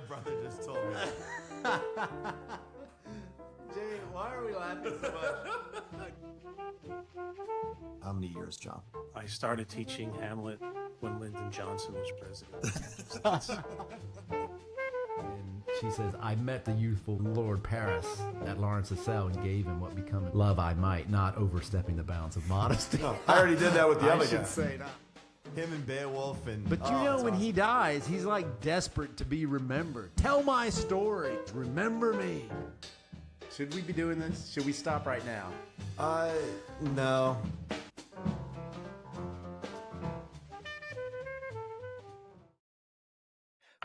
brother just told me. Jay, why are we laughing so much? How many years, John? I started teaching Hamlet when Lyndon Johnson was president. And she says, I met the youthful Lord Paris at Lawrence's cell and gave him what becoming love I might, not overstepping the bounds of modesty. No, I already did that with the other I should guy. say that. Him and Beowulf and... But you know, when he dies, he's like desperate to be remembered. Tell my story. Remember me. Should we be doing this? Should we stop right now? No.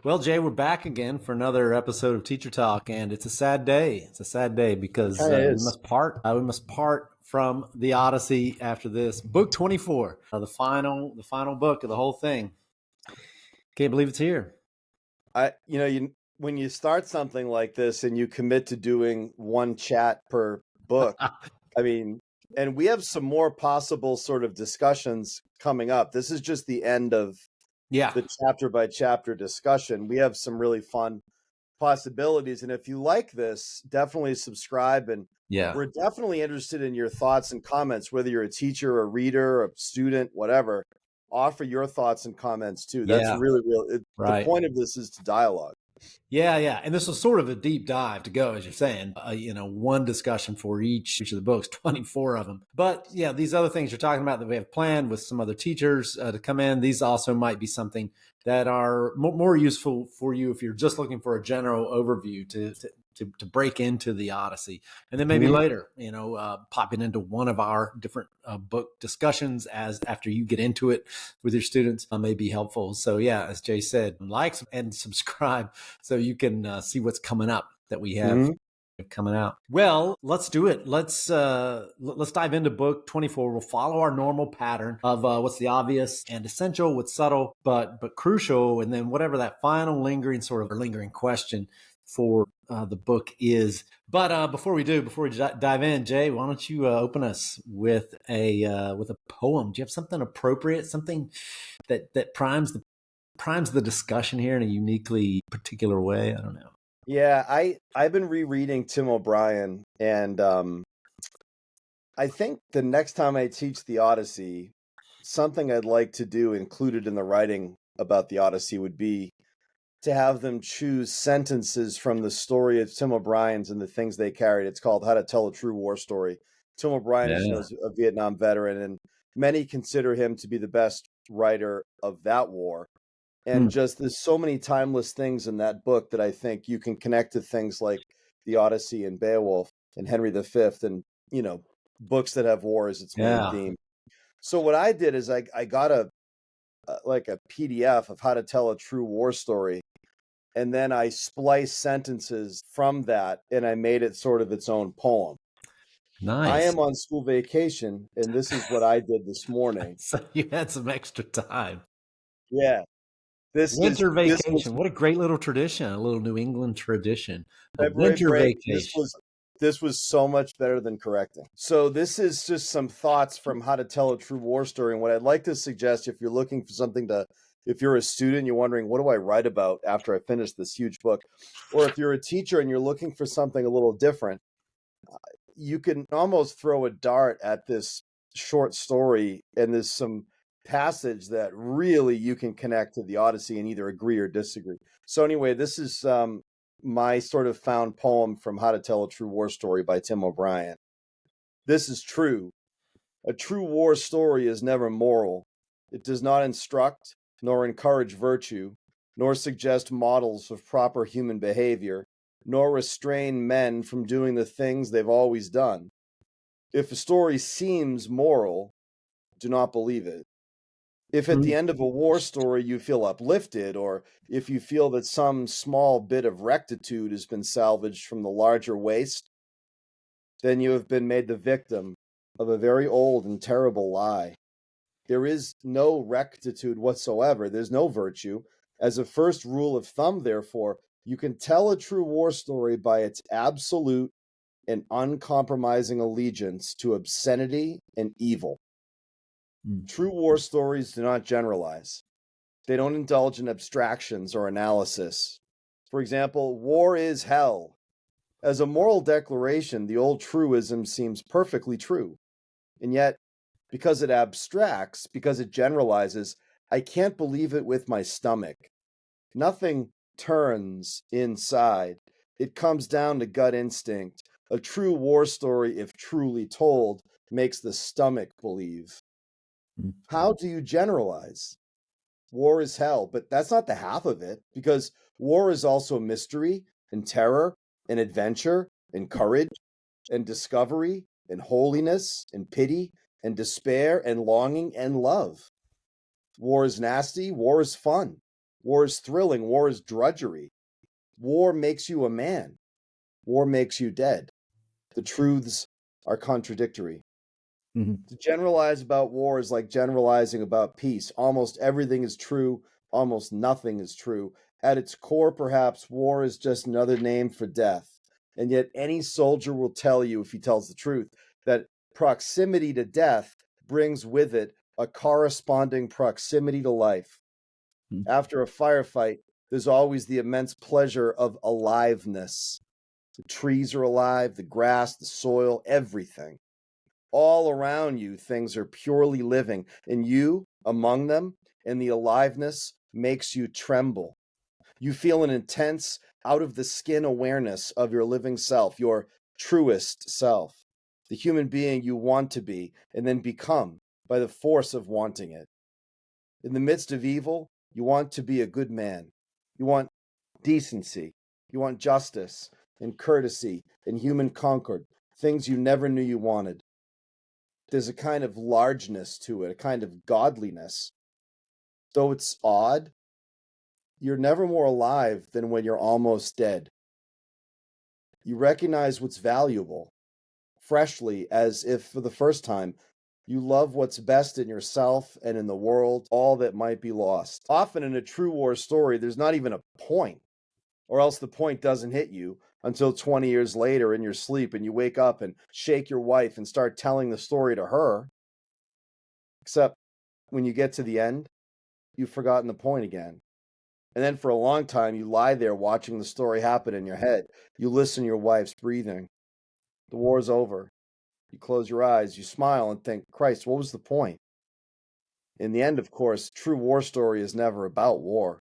Well, Jay, we're back again for another episode of Teacher Talk, and it's a sad day. It's a sad day because we must part. We must part from the Odyssey after this. Book 24, the final book of the whole thing. Can't believe it's here. When you start something like this and you commit to doing one chat per book, I mean, and we have some more possible sort of discussions coming up. This is just the end of the chapter by chapter discussion. We have some really fun possibilities. And if you like this, definitely subscribe. And we're definitely interested in your thoughts and comments, whether you're a teacher, a reader, a student, whatever. Offer your thoughts and comments too. That's really right. The point of this is to dialogue. Yeah. And this was sort of a deep dive to go, as you're saying, one discussion for each of the books, 24 of them. But yeah, these other things you're talking about that we have planned with some other teachers to come in, these also might be something that are more useful for you if you're just looking for a general overview to break into the Odyssey. And then maybe later, popping into one of our different book discussions after you get into it with your students may be helpful. So yeah, as Jay said, like and subscribe so you can see what's coming up that we have coming out. Well, let's do it. Let's dive into book 24. We'll follow our normal pattern of what's the obvious and essential, what's subtle but crucial, and then whatever that final lingering question for the book is. But before we dive in, Jay, why don't you open us with a poem? Do you have something appropriate, something that primes the discussion here in a uniquely particular way? I don't know. Yeah, I've been rereading Tim O'Brien, and I think the next time I teach the Odyssey, something I'd like to do included in the writing about the Odyssey would be to have them choose sentences from the story of Tim O'Brien's and the things they carried. It's called How to Tell a True War Story. Tim O'Brien is a Vietnam veteran, and many consider him to be the best writer of that war. And just there's so many timeless things in that book that I think you can connect to things like the Odyssey and Beowulf and Henry V and, books that have war as its main theme. So what I did is I got a PDF of how to tell a true war story. And then I spliced sentences from that and I made it sort of its own poem. Nice. I am on school vacation and this is what I did this morning. So you had some extra time. Yeah. Winter vacation. What a great little tradition, a little New England tradition. Winter vacation. This was so much better than correcting. So this is just some thoughts from How to Tell a True War Story. And what I'd like to suggest, if you're looking for something if you're a student, you're wondering, what do I write about after I finish this huge book? Or if you're a teacher and you're looking for something a little different, you can almost throw a dart at this short story, and there's some passage that really you can connect to the Odyssey and either agree or disagree. So anyway, this is my sort of found poem from How to Tell a True War Story by Tim O'Brien. This is true. A true war story is never moral. It does not instruct, nor encourage virtue, nor suggest models of proper human behavior, nor restrain men from doing the things they've always done. If a story seems moral, do not believe it. If at the end of a war story you feel uplifted, or if you feel that some small bit of rectitude has been salvaged from the larger waste, then you have been made the victim of a very old and terrible lie. There is no rectitude whatsoever. There's no virtue. As a first rule of thumb, therefore, you can tell a true war story by its absolute and uncompromising allegiance to obscenity and evil. True war stories do not generalize. They don't indulge in abstractions or analysis. For example, war is hell. As a moral declaration, the old truism seems perfectly true. And yet, because it abstracts, because it generalizes, I can't believe it with my stomach. Nothing turns inside. It comes down to gut instinct. A true war story, if truly told, makes the stomach believe. How do you generalize? War is hell, but that's not the half of it, because war is also mystery and terror and adventure and courage and discovery and holiness and pity and despair and longing and love. War is nasty, war is fun, war is thrilling, war is drudgery. War makes you a man, war makes you dead. The truths are contradictory. To generalize about war is like generalizing about peace. Almost everything is true, almost nothing is true. At its core, perhaps, war is just another name for death. And yet any soldier will tell you, if he tells the truth, that proximity to death brings with it a corresponding proximity to life. After a firefight, there's always the immense pleasure of aliveness. The trees are alive, the grass, the soil, everything. All around you, things are purely living, and you, among them, and the aliveness makes you tremble. You feel an intense, out-of-the-skin awareness of your living self, your truest self, the human being you want to be, and then become by the force of wanting it. In the midst of evil, you want to be a good man. You want decency. You want justice and courtesy and human concord, things you never knew you wanted. There's a kind of largeness to it, a kind of godliness. Though it's odd, you're never more alive than when you're almost dead. You recognize what's valuable, freshly, as if for the first time. You love what's best in yourself and in the world, all that might be lost. Often in a true war story, there's not even a point, or else the point doesn't hit you until 20 years later in your sleep, and you wake up and shake your wife and start telling the story to her. Except when you get to the end, you've forgotten the point again. And then for a long time, you lie there watching the story happen in your head. You listen to your wife's breathing. The war's over. You close your eyes, you smile and think, Christ, what was the point? In the end, of course, true war story is never about war.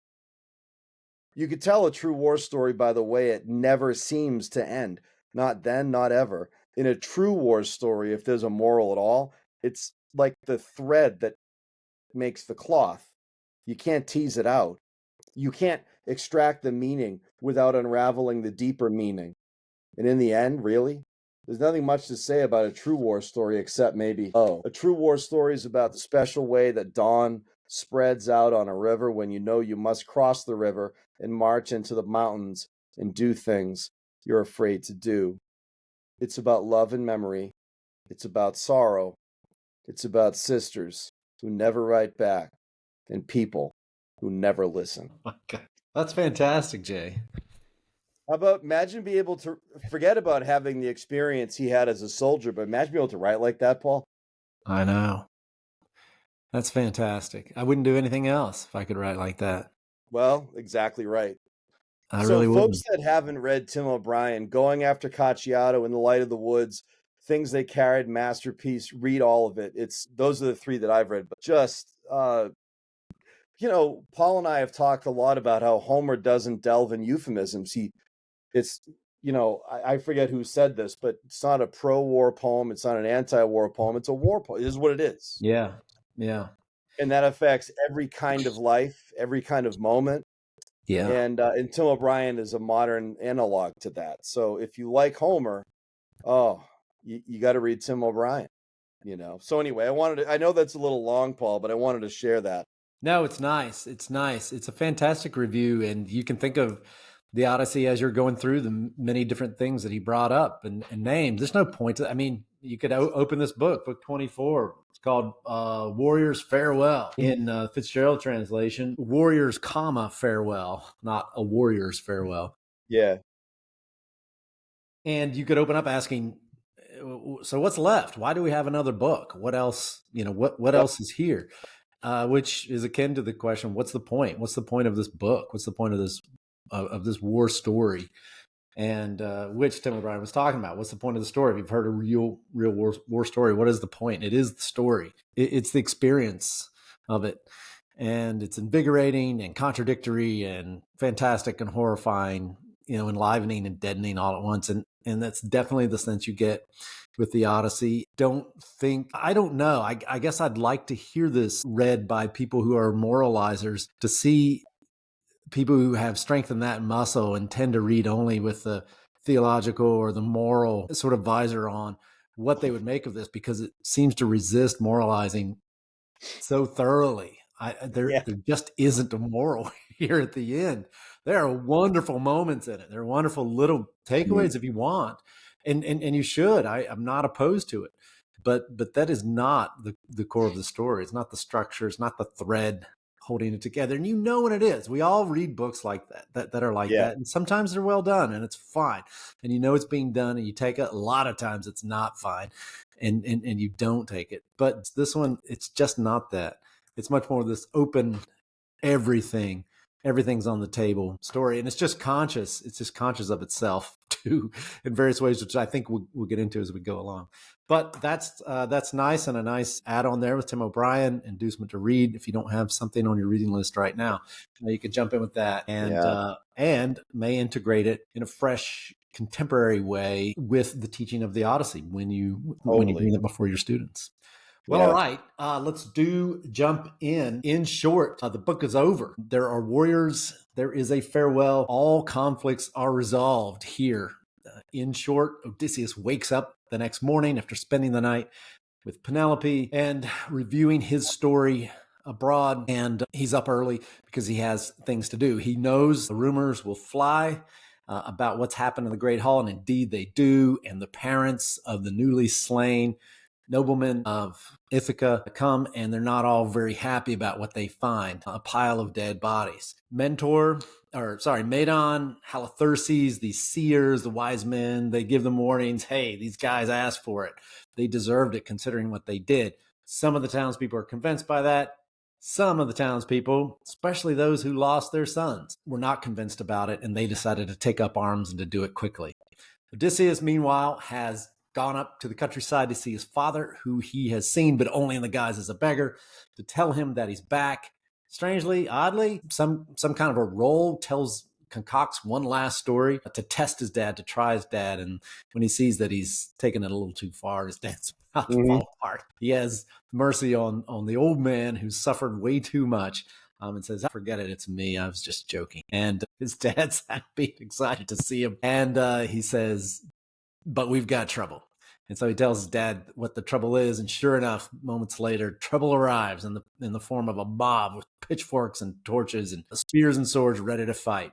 You could tell a true war story by the way it never seems to end. Not then, not ever. In a true war story, if there's a moral at all, it's like the thread that makes the cloth. You can't tease it out. You can't extract the meaning without unraveling the deeper meaning. And in the end, really, there's nothing much to say about a true war story except maybe, a true war story is about the special way that dawn spreads out on a river when you know you must cross the river and march into the mountains and do things you're afraid to do. It's about love and memory. It's about sorrow. It's about sisters who never write back and people who never listen. My God. That's fantastic, Jay. How about imagine being able to forget about having the experience he had as a soldier, but imagine being able to write like that, Paul. I know. That's fantastic. I wouldn't do anything else if I could write like that. Well, exactly right. I So really wouldn't. folks that haven't read Tim O'Brien, Going After Cacciato, In the Light of the Woods, Things They Carried, Masterpiece, read all of it. Those are the three that I've read. But just, Paul and I have talked a lot about how Homer doesn't delve in euphemisms. I forget who said this, but it's not a pro-war poem. It's not an anti-war poem. It's a war poem. It is what it is. Yeah. Yeah. And that affects every kind of life, every kind of moment. Yeah. And Tim O'Brien is a modern analog to that. So if you like Homer, you got to read Tim O'Brien, So anyway, I know that's a little long, Paul, but I wanted to share that. No, it's nice. It's nice. It's a fantastic review. And you can think of the Odyssey as you're going through the many different things that he brought up and named. There's no point to, you could open this book 24. It's called Warriors Farewell in Fitzgerald translation. Warriors, farewell, not a warrior's farewell. Yeah. And you could open up asking, so what's left? Why do we have another book? What else, what else is here? Which is akin to the question, what's the point? What's the point of this book? What's the point of this of this war story, and which Tim O'Brien was talking about. What's the point of the story? If you've heard a real war story, what is the point? It is the story. It's the experience of it. And it's invigorating and contradictory and fantastic and horrifying, enlivening and deadening all at once. And that's definitely the sense you get with the Odyssey. I don't know. I guess I'd like to hear this read by people who are moralizers, to see people who have strengthened that muscle and tend to read only with the theological or the moral sort of visor on, what they would make of this, because it seems to resist moralizing so thoroughly. There just isn't a moral here at the end. There are wonderful moments in it. There are wonderful little takeaways if you want, and you should. I'm not opposed to it, but that is not the core of the story. It's not the structure. It's not the thread holding it together. And when it is. We all read books like that are like that, and sometimes they're well done, and it's fine, and it's being done, and you take it. A lot of times it's not fine, and you don't take it. But this one, it's just not that. It's much more of this open, everything's on the table story. And it's just conscious. It's just conscious of itself too, in various ways, which I think we'll get into as we go along. But that's nice, and a nice add-on there with Tim O'Brien, inducement to read. If you don't have something on your reading list right now, you can jump in with that, and may integrate it in a fresh, contemporary way with the teaching of the Odyssey when you bring it before your students. Well, all right, let's jump in. In short, the book is over. There are warriors. There is a farewell. All conflicts are resolved here. In short, Odysseus wakes up the next morning after spending the night with Penelope and reviewing his story abroad. And he's up early because he has things to do. He knows the rumors will fly about what's happened in the Great Hall, and indeed they do. And the parents of the newly slain noblemen of Ithaca come, and they're not all very happy about what they find, a pile of dead bodies. Medon, Halitherses, these seers, the wise men, they give them warnings. Hey, these guys asked for it. They deserved it considering what they did. Some of the townspeople are convinced by that. Some of the townspeople, especially those who lost their sons, were not convinced about it, and they decided to take up arms and to do it quickly. Odysseus, meanwhile, has gone up to the countryside to see his father, who he has seen, but only in the guise as a beggar, to tell him that he's back. Strangely, oddly, some kind of a role concocts one last story to test his dad, to try his dad. And when he sees that he's taken it a little too far, his dad's about to fall apart. He has mercy on the old man who's suffered way too much, and says, forget it, it's me, I was just joking. And his dad's happy, excited to see him. And he says, but we've got trouble. And so he tells his dad what the trouble is, and sure enough, moments later, trouble arrives in the form of a mob with pitchforks and torches and spears and swords ready to fight.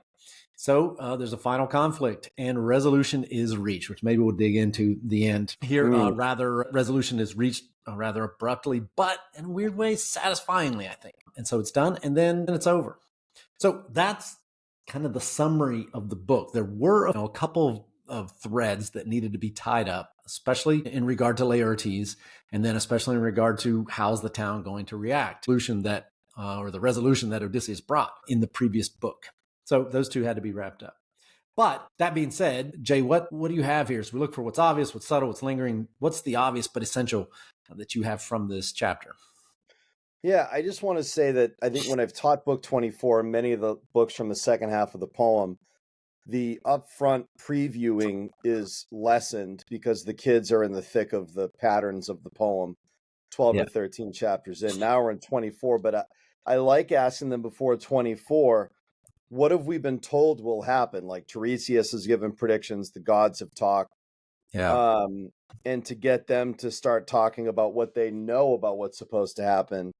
So there's a final conflict, and resolution is reached, which maybe we'll dig into the end here. Resolution is reached rather abruptly, but in a weird way, satisfyingly, I think. And so it's done, and then it's over. So that's kind of the summary of the book. There were a couple of threads that needed to be tied up, especially in regard to Laertes, and then especially in regard to how's the town going to react. The resolution that Odysseus brought in the previous book. So those two had to be wrapped up. But that being said, Jay, what do you have here? So we look for what's obvious, what's subtle, what's lingering. What's the obvious but essential that you have from this chapter? Yeah, I just want to say that I think when I've taught book 24, many of the books from the second half of the poem, the upfront previewing is lessened because the kids are in the thick of the patterns of the poem, 12 to 13 chapters in. Now we're in 24, but I like asking them before 24, what have we been told will happen? Like Tiresias has given predictions, the gods have talked. Yeah. And to get them to start talking about what they know about what's supposed to happen,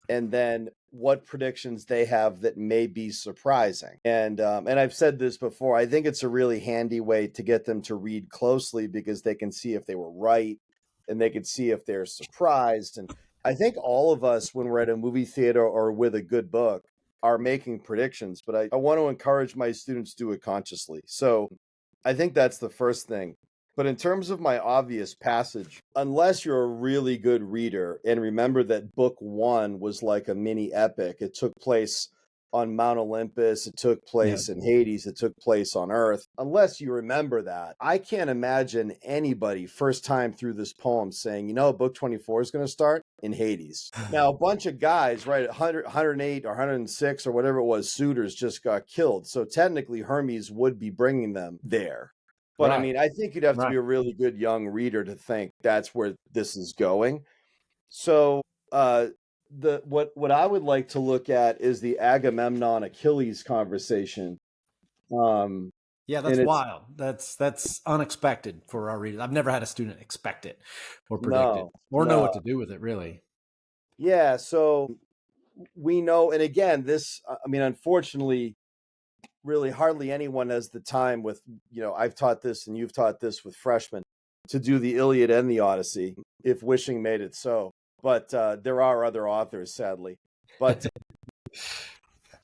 and then what predictions they have that may be surprising. And I've said this before, I think it's a really handy way to get them to read closely because they can see if they were right and they can see if they're surprised. And I think all of us, when we're at a movie theater or with a good book, are making predictions, but I want to encourage my students to do it consciously. So I think that's the first thing. But in terms of my obvious passage, unless you're a really good reader, and remember that book 1 was like a mini epic, it took place on Mount Olympus. It took place in Hades. It took place on Earth. Unless you remember that, I can't imagine anybody first time through this poem saying, book 24 is going to start in Hades. Now, a bunch of guys, right, 100, 108 or 106 or whatever it was, suitors just got killed. So technically Hermes would be bringing them there. But I mean, I think you'd have to be a really good young reader to think that's where this is going. So what I would like to look at is the Agamemnon Achilles conversation. Yeah, that's wild. That's unexpected for our readers. I've never had a student expect it or predict it or know what to do with it, really. Yeah, so we know, and again, this, I mean, unfortunately, really hardly anyone has the time with, I've taught this and you've taught this with freshmen to do the Iliad and the Odyssey, if wishing made it so. But there are other authors, sadly. But,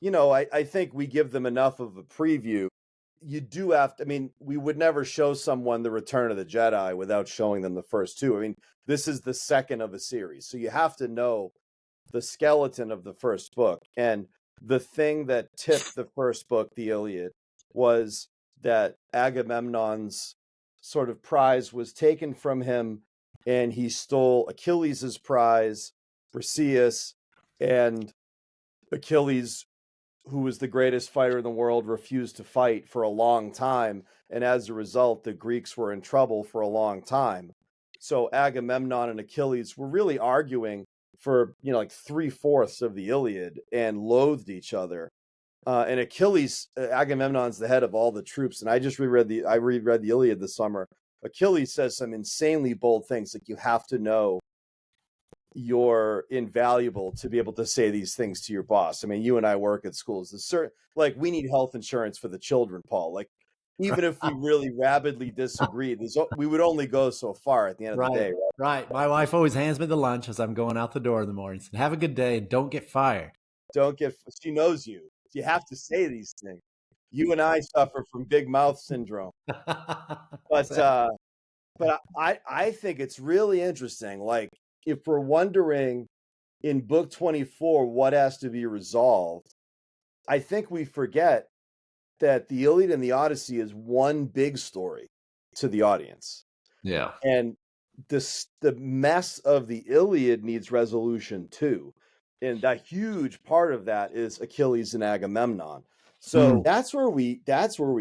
I think we give them enough of a preview. You do have to, I mean, we would never show someone the Return of the Jedi without showing them the first two. I mean, this is the second of a series. So you have to know the skeleton of the first book. And the thing that tipped the first book, the Iliad, was that Agamemnon's sort of prize was taken from him, and he stole Achilles' prize, Briseis, and Achilles, who was the greatest fighter in the world, refused to fight for a long time. And as a result, the Greeks were in trouble for a long time. So Agamemnon and Achilles were really arguing for, like 3/4 of the Iliad and loathed each other. And Achilles, Agamemnon's the head of all the troops. And I just reread the Iliad this summer. Achilles says some insanely bold things, like you have to know you're invaluable to be able to say these things to your boss. I mean, you and I work at schools. Like, we need health insurance for the children, Paul. Like, even if we really rabidly disagreed, we would only go so far at the end of the day. Right. My wife always hands me the lunch as I'm going out the door in the morning. Said, "Have a good day and don't get fired." She knows you. You have to say these things. You and I suffer from big mouth syndrome. But I think it's really interesting. Like, if we're wondering in book 24 what has to be resolved, I think we forget that the Iliad and the Odyssey is one big story to the audience. Yeah. And the mess of the Iliad needs resolution too. And that huge part of that is Achilles and Agamemnon. So that's where we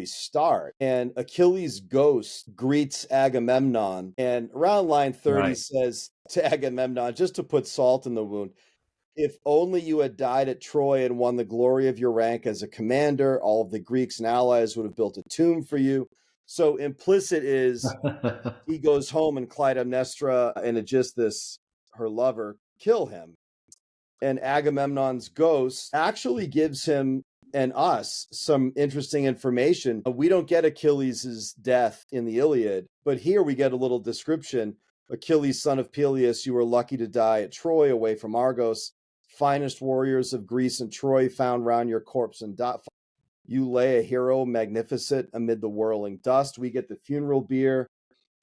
start. And Achilles' ghost greets Agamemnon. And around line 30 says to Agamemnon, just to put salt in the wound, if only you had died at Troy and won the glory of your rank as a commander, all of the Greeks and allies would have built a tomb for you. So implicit is he goes home and Clytemnestra and Aegisthus, her lover, kill him. And Agamemnon's ghost actually gives him and us some interesting information. We don't get Achilles' death in the Iliad, but here we get a little description. Achilles, son of Peleus, you were lucky to die at Troy, away from Argos. Finest warriors of Greece and Troy found round your corpse and you lay a hero magnificent amid the whirling dust. We get the funeral bier.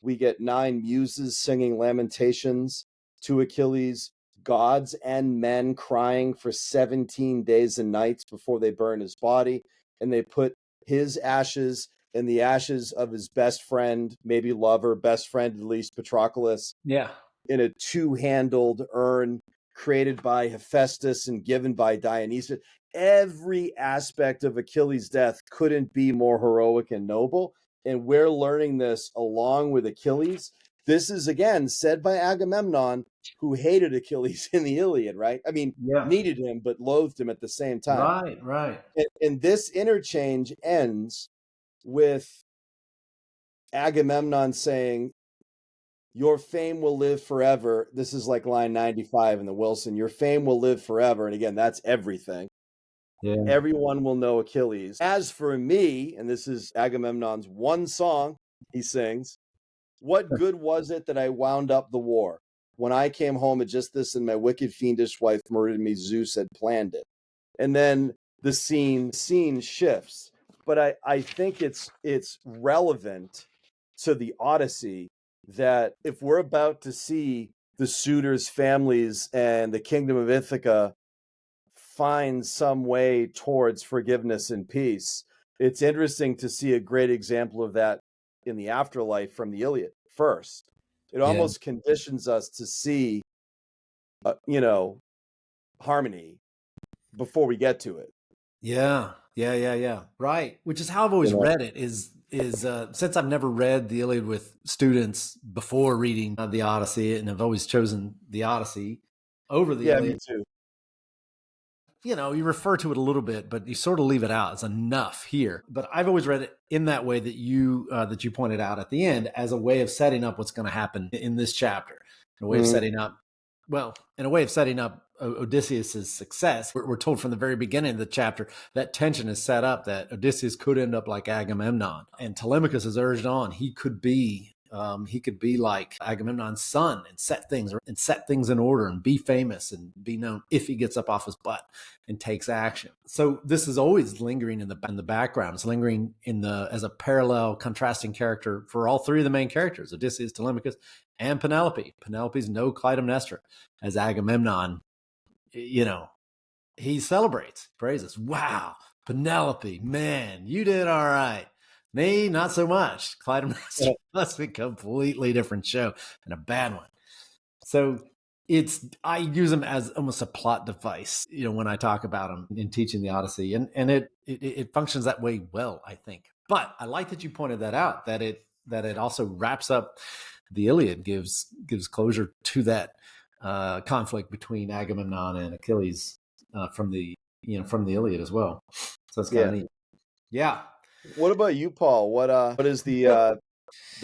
We get 9 muses singing lamentations to Achilles. Gods and men crying for 17 days and nights before they burn his body. And they put his ashes and the ashes of his best friend, maybe lover, best friend at least, Patroclus, in a 2-handled urn created by Hephaestus and given by Dionysus. Every aspect of Achilles' death couldn't be more heroic and noble. And we're learning this along with Achilles. This is, again, said by Agamemnon, who hated Achilles in the Iliad, right? I mean, needed him, but loathed him at the same time. Right. And this interchange ends with Agamemnon saying, your fame will live forever. This is like line 95 in the Wilson. Your fame will live forever. And again, that's everything. Yeah. Everyone will know Achilles. As for me, and this is Agamemnon's one song he sings, what good was it that I wound up the war? When I came home, Aegisthus and my wicked fiendish wife murdered me. Zeus had planned it. And then the scene shifts. But I think it's relevant to the Odyssey that if we're about to see the suitors' families and the kingdom of Ithaca find some way towards forgiveness and peace. It's interesting to see a great example of that in the afterlife from the Iliad first. It almost conditions us to see, harmony before we get to it. Yeah. Right. Which is how I've always read it is since I've never read the Iliad with students before reading the Odyssey, and I've always chosen the Odyssey over the Iliad. Me too. You refer to it a little bit, but you sort of leave it out. It's enough here. But I've always read it in that way that you pointed out at the end, as a way of setting up what's going to happen in this chapter, in a way of setting up Odysseus's success. We're told from the very beginning of the chapter that tension is set up, that Odysseus could end up like Agamemnon, and Telemachus is urged on. He could be like Agamemnon's son and set things in order and be famous and be known if he gets up off his butt and takes action. So this is always lingering in the background. It's lingering as a parallel, contrasting character for all three of the main characters: Odysseus, Telemachus, and Penelope. Penelope's no Clytemnestra, as Agamemnon, he celebrates, praises. Wow, Penelope, man, you did all right. Me, not so much. Clytemnestra must be a completely different show and a bad one. So I use them as almost a plot device, when I talk about them in teaching the Odyssey, and it functions that way well, I think. But I like that you pointed that out, that it also wraps up the Iliad, gives closure to that conflict between Agamemnon and Achilles from the Iliad as well. So it's kind of neat. Yeah. What about you, Paul? What is the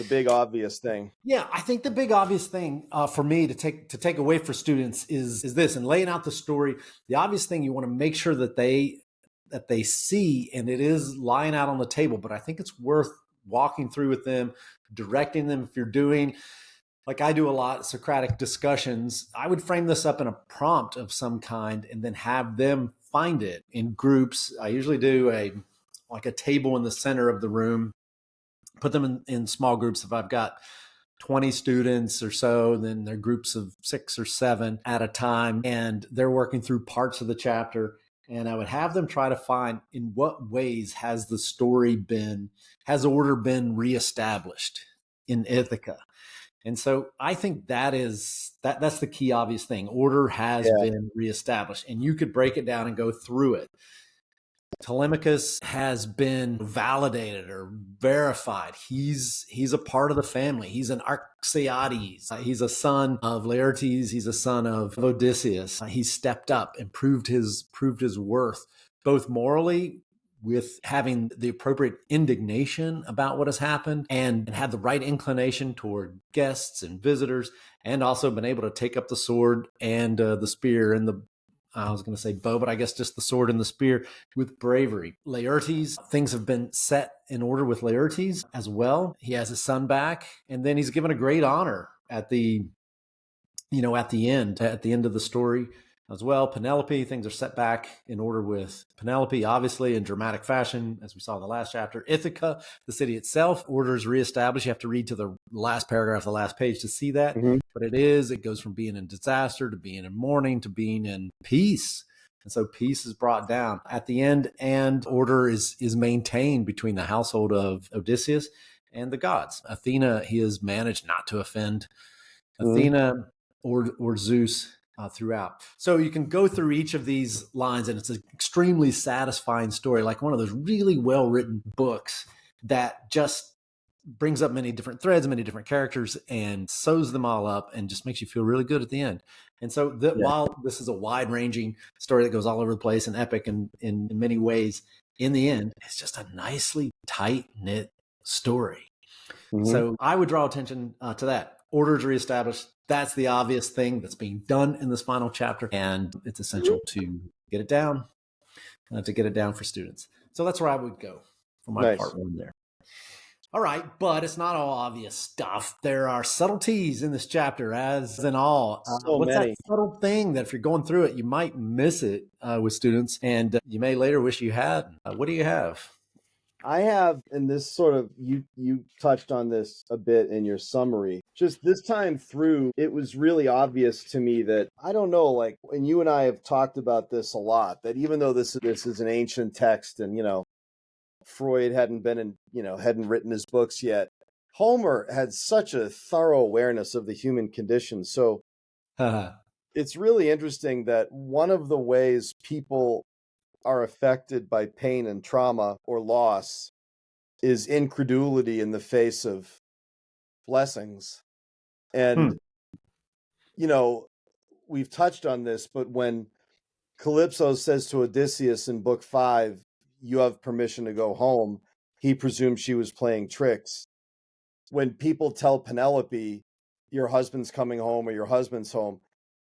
big obvious thing? Yeah, I think the big obvious thing for me to take away for students is this, and laying out the story. The obvious thing you want to make sure that they see, and it is lying out on the table, but I think it's worth walking through with them, directing them. If you're doing, like I do a lot, Socratic discussions, I would frame this up in a prompt of some kind and then have them find it in groups. I usually do a table in the center of the room, put them in small groups. If I've got 20 students or so, then they're groups of 6 or 7 at a time, and they're working through parts of the chapter. And I would have them try to find, in what ways has order been reestablished in Ithaca? And so I think that's the key obvious thing. Order has been reestablished, and you could break it down and go through it. Telemachus has been validated or verified. He's a part of the family. He's an Arceades. He's a son of Laertes. He's a son of Odysseus. He stepped up and proved his worth, both morally, with having the appropriate indignation about what has happened, and had the right inclination toward guests and visitors, and also been able to take up the sword and the spear and I was going to say bow, but I guess just the sword and the spear with bravery. Laertes, things have been set in order with Laertes as well. He has his son back, and then he's given a great honor at the end of the story as well. Penelope, things are set back in order with Penelope, obviously in dramatic fashion, as we saw in the last chapter. Ithaca, the city itself, order is reestablished. You have to read to the last paragraph, the last page to see that. Mm-hmm. But it goes from being in disaster to being in mourning to being in peace. And so peace is brought down at the end, and order is maintained between the household of Odysseus and the gods. Athena, he has managed not to offend Athena or Zeus throughout. So you can go through each of these lines, and it's an extremely satisfying story, like one of those really well-written books that just brings up many different threads, many different characters, and sews them all up and just makes you feel really good at the end. And so while this is a wide-ranging story that goes all over the place and epic in many ways, in the end, it's just a nicely tight-knit story. Mm-hmm. So I would draw attention to that. Order is reestablished. That's the obvious thing that's being done in this final chapter, and it's essential to get it down, for students. So that's where I would go for my part one there. All right, but it's not all obvious stuff. There are subtleties in this chapter, as in all. What's that subtle thing that if you're going through it, you might miss it with students, and you may later wish you had? What do you have? I have, and this sort of you touched on this a bit in your summary. Just this time through, it was really obvious to me that I don't know, like, and you and I have talked about this a lot. That even though this is an ancient text, and Freud hadn't written his books yet, Homer had such a thorough awareness of the human condition. So it's really interesting that one of the ways people are affected by pain and trauma or loss is incredulity in the face of blessings. And, we've touched on this, but when Calypso says to Odysseus in book 5, you have permission to go home, he presumes she was playing tricks. When people tell Penelope, your husband's coming home or your husband's home,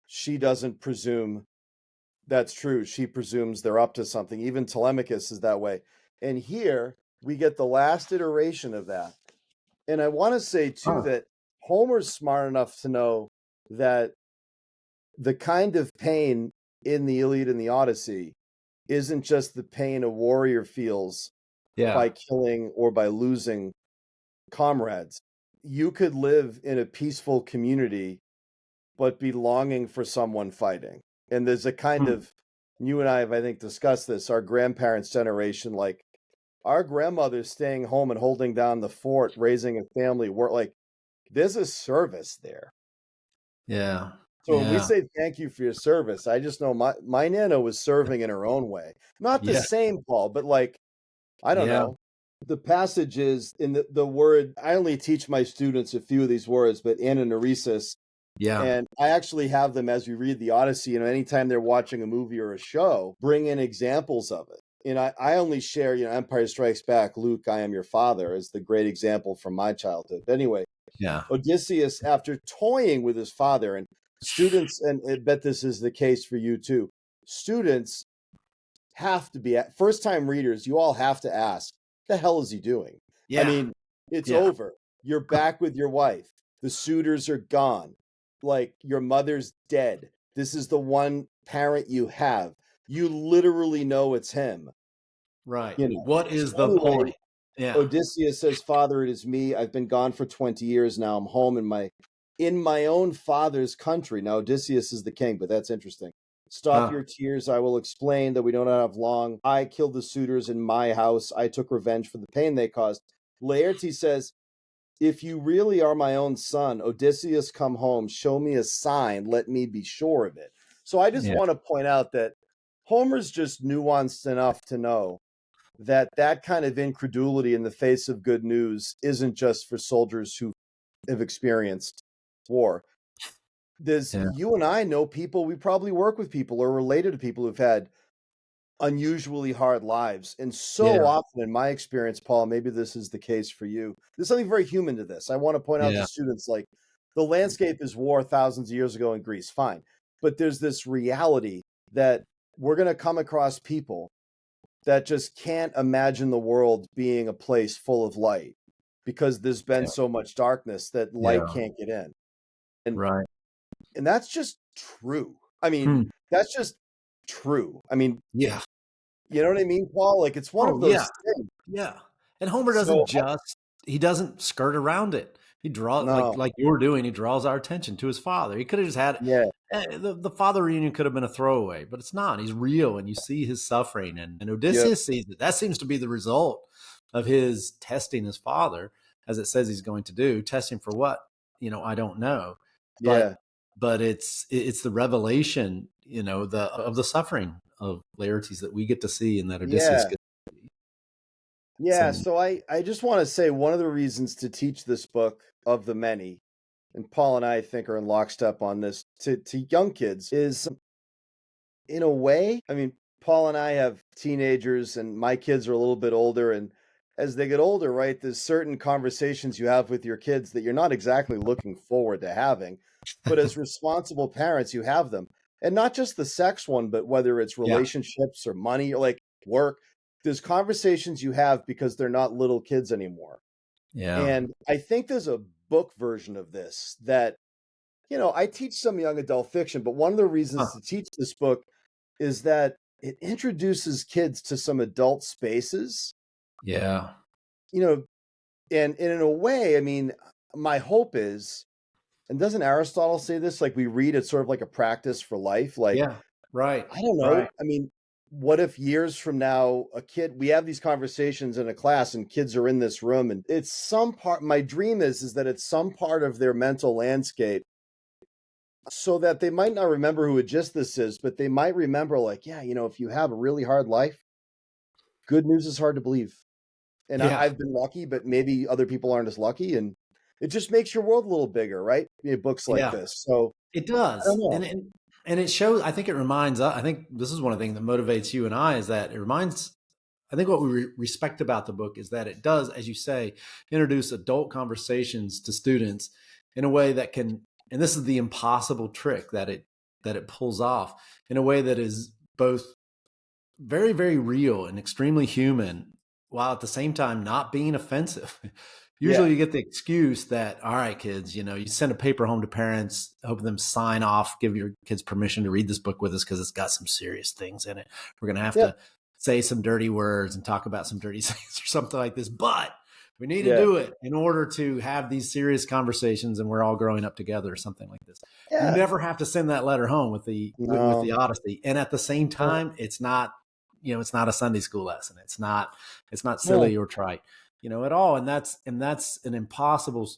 she doesn't presume that's true. She presumes they're up to something. Even Telemachus is that way. And here we get the last iteration of that. And I want to say, too, that Homer's smart enough to know that the kind of pain in the Iliad and the Odyssey isn't just the pain a warrior feels by killing or by losing comrades. You could live in a peaceful community, but be longing for someone fighting. And there's a kind of, you and I have, I think, discussed this, our grandparents' generation, like our grandmother's staying home and holding down the fort, raising a family, like there's a service there. Yeah. So when we say thank you for your service, I just know my Nana was serving in her own way. Not the same, Paul, but like, I don't know. The passage is in the word, I only teach my students a few of these words, but ananeresis. Yeah. And I actually have them as we read the Odyssey, anytime they're watching a movie or a show, bring in examples of it. And I only share, Empire Strikes Back, Luke, I am your father, is the great example from my childhood. But anyway, Odysseus, after toying with his father, and students, and I bet this is the case for you too, students have to be, first-time readers, you all have to ask, the hell is he doing? I mean, it's over. You're back with your wife. The suitors are gone. Like, your mother's dead. This is the one parent you have. You literally know it's him. Right. What is the point? Odysseus says, Father, it is me. I've been gone for 20 years now. I'm home in my own father's country. Now, Odysseus is the king, but that's interesting. Stop your tears. I will explain that we don't have long. I killed the suitors in my house. I took revenge for the pain they caused. Laertes says, if you really are my own son, Odysseus, come home. Show me a sign. Let me be sure of it. So I just want to point out that Homer's just nuanced enough to know that kind of incredulity in the face of good news isn't just for soldiers who have experienced war. You and I know people, we probably work with people or related to people who've had unusually hard lives. And so often, in my experience, Paul, maybe this is the case for you, there's something very human to this. I want to point out to students, like, the landscape is war thousands of years ago in Greece, fine. But there's this reality that we're going to come across people that just can't imagine the world being a place full of light because there's been so much darkness that light can't get in. And that's just true. I mean, that's just true. I mean, you know what I mean, Paul? Like, it's one of those things. Yeah. And Homer doesn't he doesn't skirt around it. He draws, like you were doing, he draws our attention to his father. He could have just had, the father reunion could have been a throwaway, but it's not. He's real, and you see his suffering, and Odysseus sees it. That seems to be the result of his testing his father, as it says he's going to do. Testing for what? I don't know. But it's the revelation, of the suffering of Laertes that we get to see, and that Odysseus gets to see. So I just want to say, one of the reasons to teach this book, of the many, and Paul and I think are in lockstep on this, to young kids, is, in a way, I mean, Paul and I have teenagers, and my kids are a little bit older, and as they get older, right, there's certain conversations you have with your kids that you're not exactly looking forward to having, but as responsible parents, you have them. And not just the sex one, but whether it's relationships or money or like work, there's conversations you have because they're not little kids anymore. And I think there's a book version of this that, I teach some young adult fiction, but one of the reasons to teach this book is that it introduces kids to some adult spaces Yeah. You know, and in a way, I mean, my hope is, and doesn't Aristotle say this? Like we read it sort of like a practice for life. Like, Yeah. Right. I don't Right. know. I mean, what if years from now, we have these conversations in a class and kids are in this room and it's some part, my dream is that it's some part of their mental landscape so that they might not remember who Odysseus is, but they might remember like, yeah, if you have a really hard life, good news is hard to believe. And Yeah. I've been lucky, but maybe other people aren't as lucky. And it just makes your world a little bigger, right? Books like this. So It I don't does. know. And it shows, I think it reminds us, I think this is one of the things that motivates you and I is that it reminds, I think what we respect about the book is that it does, as you say, introduce adult conversations to students in a way that can, and this is the impossible trick that it pulls off in a way that is both very, very real and extremely human, while at the same time not being offensive. Usually you get the excuse that, all right, kids, you send a paper home to parents, hope them sign off, give your kids permission to read this book with us because it's got some serious things in it. We're going to have to say some dirty words and talk about some dirty things or something like this. But we need to do it in order to have these serious conversations and we're all growing up together or something like this. You never have to send that letter home with the Odyssey. And at the same time, it's not, it's not a Sunday school lesson. It's not silly or trite. At all. And that's an impossible,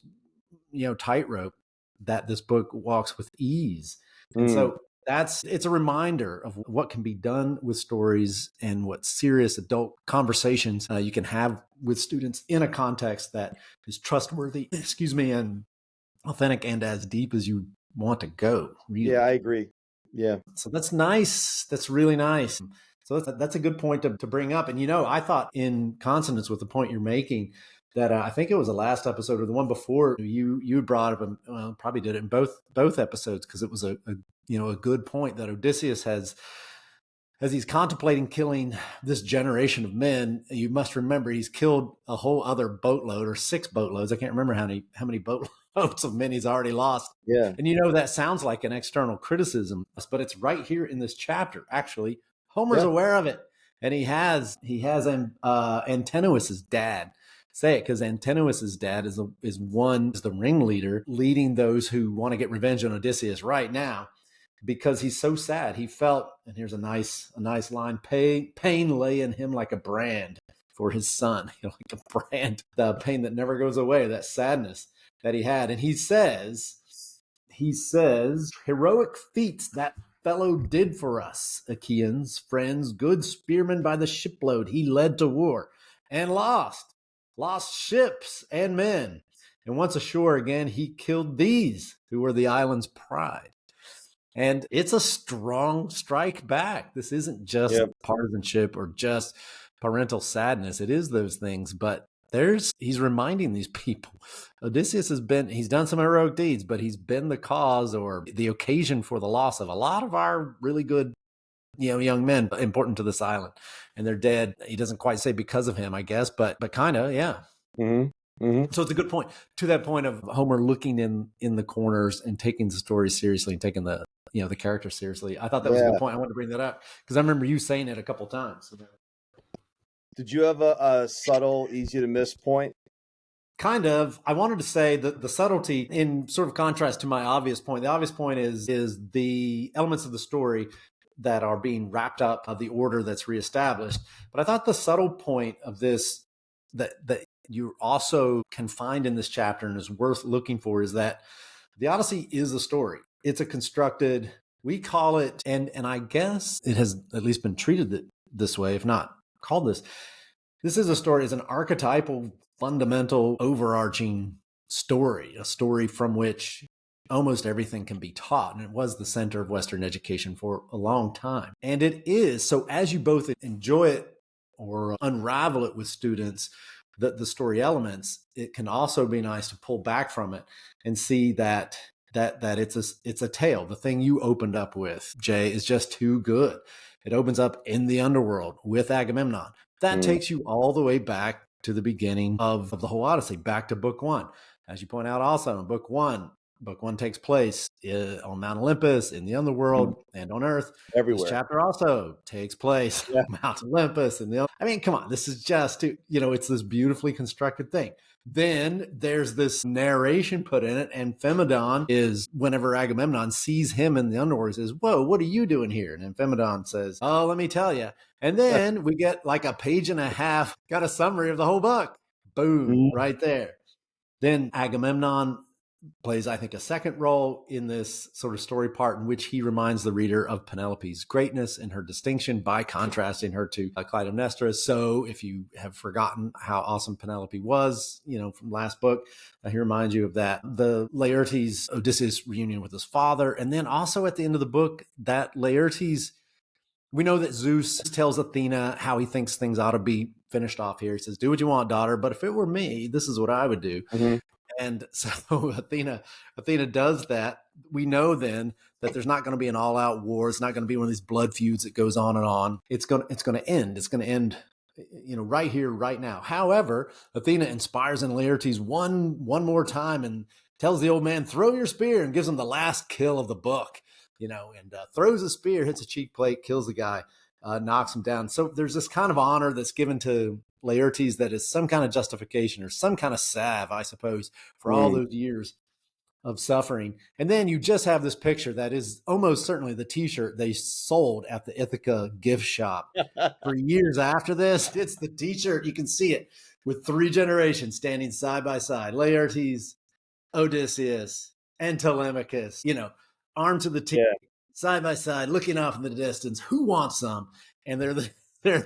tightrope that this book walks with ease. And so it's a reminder of what can be done with stories and what serious adult conversations you can have with students in a context that is trustworthy, and authentic and as deep as you want to go. Really. Yeah, I agree. Yeah. So that's nice. That's really nice. So that's a good point to bring up. And, I thought in consonance with the point you're making that I think it was the last episode or the one before you brought up, probably did it in both episodes because it was a good point that Odysseus has, as he's contemplating killing this generation of men. You must remember he's killed a whole other boatload or 6 boatloads. I can't remember how many boatloads of men he's already lost. Yeah. And that sounds like an external criticism, but it's right here in this chapter, actually. Homer's aware of it, and he has Antinous' dad say it because Antinous' dad is the ringleader leading those who want to get revenge on Odysseus right now because he's so sad. He felt, and here's a nice line: pain lay in him like a brand for his son, like a brand, the pain that never goes away, that sadness that he had, and he says, heroic feats that fellow did for us, Achaeans, friends, good spearmen by the shipload he led to war, and lost ships and men. And once ashore again, he killed these who were the island's pride. And it's a strong strike back. This isn't just partisanship or just parental sadness. It is those things, but he's reminding these people, Odysseus he's done some heroic deeds, but he's been the cause or the occasion for the loss of a lot of our really good, young men important to this island, and they're dead. He doesn't quite say because of him, I guess, but kind of, yeah. Mm-hmm. Mm-hmm. So it's a good point to that point of Homer looking in the corners and taking the story seriously and taking the character seriously. I thought that was a good point. I wanted to bring that up because I remember you saying it a couple times. So did you have a subtle, easy to miss point? Kind of. I wanted to say that the subtlety, in sort of contrast to my obvious point, the obvious point is the elements of the story that are being wrapped up of the order that's reestablished. But I thought the subtle point of this that you also can find in this chapter and is worth looking for is that the Odyssey is a story. It's a constructed, we call it, and I guess it has at least been treated this way, if not called this. This is a story, it's an archetypal, fundamental, overarching story, a story from which almost everything can be taught. And it was the center of Western education for a long time. And it is, so as you both enjoy it or unravel it with students, the story elements, it can also be nice to pull back from it and see that it's a tale. The thing you opened up with, Jay, is just too good. It opens up in the underworld with Agamemnon. That takes you all the way back to the beginning of the whole Odyssey, back to book 1. As you point out also in book 1, Book 1 takes place on Mount Olympus, in the underworld, and on Earth. Everywhere. This chapter also takes place Yeah. on Mount Olympus. I mean, come on, this is just, it's this beautifully constructed thing. Then there's this narration put in it, and Phemodon is, whenever Agamemnon sees him in the underworld, he says, "Whoa, what are you doing here?" And then Phemodon says, "Oh, let me tell you." And then we get like a page and a half, got a summary of the whole book. Boom, right there. Then Agamemnon plays, I think, a second role in this sort of story part in which he reminds the reader of Penelope's greatness and her distinction by contrasting her to Clytemnestra. So if you have forgotten how awesome Penelope was, from last book, he reminds you of that. The Laertes Odysseus reunion with his father. And then also at the end of the book, that Laertes, we know that Zeus tells Athena how he thinks things ought to be finished off here. He says, "Do what you want, daughter, but if it were me, this is what I would do." Mm-hmm. And so Athena does that. We know then that there's not going to be an all-out war. It's not going to be one of these blood feuds that goes on and on. It's going to end. It's going to end, right here, right now. However, Athena inspires in Laertes one more time and tells the old man, "Throw your spear," and gives him the last kill of the book. And throws a spear, hits a cheek plate, kills the guy, knocks him down. So there's this kind of honor that's given to Laertes that is some kind of justification or some kind of salve, I suppose, for all those years of suffering. And then you just have this picture that is almost certainly the T-shirt they sold at the Ithaca gift shop for years after this. It's the T-shirt. You can see it with 3 generations standing side by side. Laertes, Odysseus, and Telemachus, armed to the teeth, side by side, looking off in the distance. Who wants some? And they're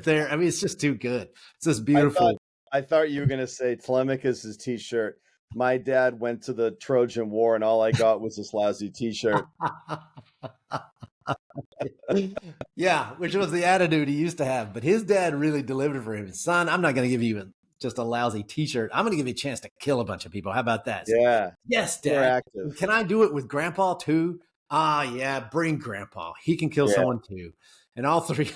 there. I mean, it's just too good. It's just beautiful. I thought you were going to say Telemachus's T-shirt. My dad went to the Trojan War, and all I got was this lousy T-shirt. Yeah, which was the attitude he used to have. But his dad really delivered for him. "Son, I'm not going to give you just a lousy T-shirt. I'm going to give you a chance to kill a bunch of people. How about that?" Yeah. "Yes, Dad. Can I do it with Grandpa too?" "Ah, yeah, bring Grandpa. He can kill someone too." And all three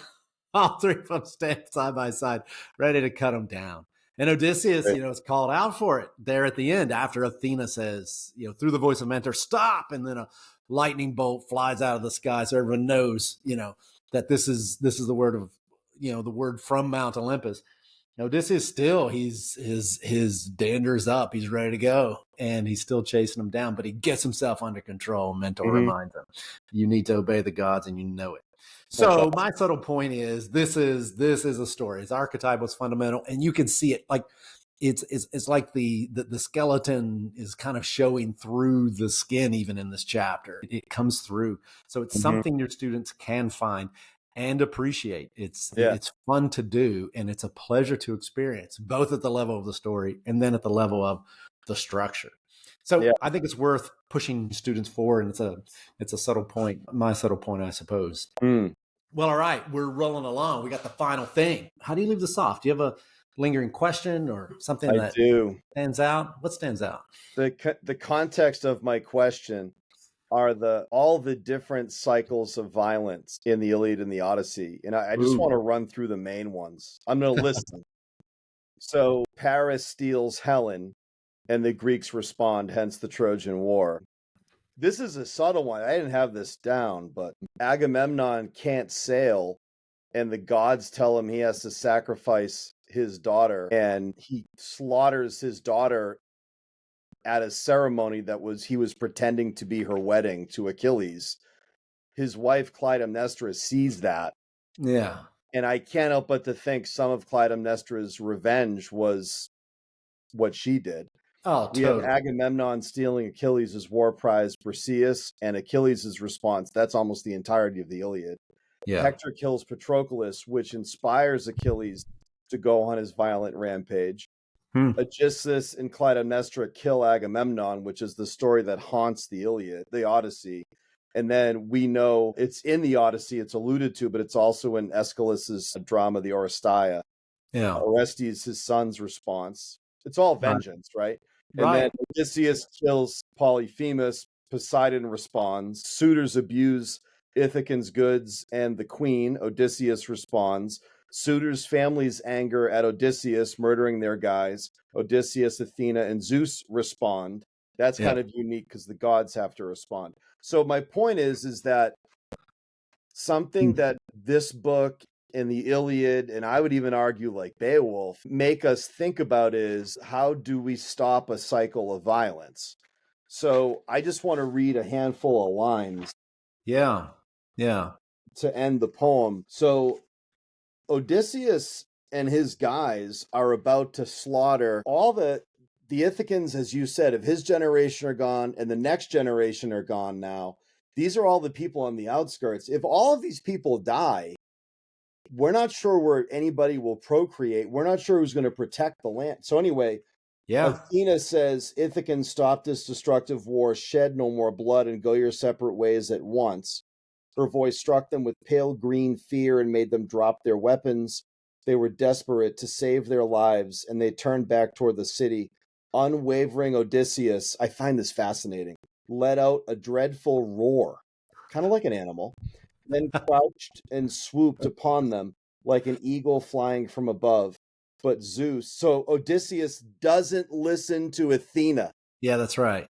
of them stand side by side, ready to cut him down. And Odysseus, is called out for it there at the end after Athena says, through the voice of Mentor, "Stop!" And then a lightning bolt flies out of the sky, so everyone knows, that this is the word of, the word from Mount Olympus. Odysseus still, his dander's up. He's ready to go, and he's still chasing him down, but he gets himself under control. Mentor reminds him, "You need to obey the gods, and you know it." So my subtle point is, this is a story. It's archetypal, it's fundamental, and you can see it. Like it's like the skeleton is kind of showing through the skin, even in this chapter. It comes through. So it's something your students can find and appreciate. It's fun to do, and it's a pleasure to experience, both at the level of the story and then at the level of the structure. So I think it's worth pushing students forward, and it's a subtle point, my subtle point, I suppose. Well, all right, we're rolling along. We got the final thing. How do you leave this off? Do you have a lingering question or something that stands out? What stands out? The context of my question are all the different cycles of violence in the Iliad and the Odyssey. And I just want to run through the main ones. I'm going to list them. So Paris steals Helen, and the Greeks respond, hence the Trojan War. This is a subtle one. I didn't have this down, but Agamemnon can't sail, and the gods tell him he has to sacrifice his daughter, and he slaughters his daughter at a ceremony he was pretending to be her wedding to Achilles. His wife Clytemnestra sees that. Yeah. And I can't help but to think some of Clytemnestra's revenge was what she did. Oh, totally. We have Agamemnon stealing Achilles' war prize, Briseis, and Achilles' response. That's almost the entirety of the Iliad. Yeah. Hector kills Patroclus, which inspires Achilles to go on his violent rampage. Odysseus and Clytemnestra kill Agamemnon, which is the story that haunts the Iliad, the Odyssey. And then we know it's in the Odyssey, it's alluded to, but it's also in Aeschylus's drama, the Oresteia. Yeah. Orestes, his son's response. It's all vengeance, right? And then Odysseus kills Polyphemus, Poseidon responds, suitors abuse Ithacan's goods and the queen, Odysseus responds, suitors' families anger at Odysseus murdering their guys, Odysseus, Athena, and Zeus respond, That's Yeah. kind of unique because the gods have to respond. So my point is that something that this book and the Iliad, and I would even argue like Beowulf, make us think about is how do we stop a cycle of violence? So I just want to read a handful of lines Yeah. Yeah. to end the poem. So Odysseus and his guys are about to slaughter all the Ithacans, as you said, of his generation are gone, and the next generation are gone now. These are all the people on the outskirts. If all of these people die, we're not sure where anybody will procreate. We're not sure who's going to protect the land. So anyway, Yeah. Athena says, Ithacans, stop this destructive war, shed no more blood, and go your separate ways at once. Her voice struck them with pale green fear and made them drop their weapons. They were desperate to save their lives, and they turned back toward the city. Unwavering Odysseus, I find this fascinating, let out a dreadful roar, kind of like an animal, then crouched and swooped upon them like an eagle flying from above. But Zeus, so Odysseus doesn't listen to Athena. Yeah, that's right.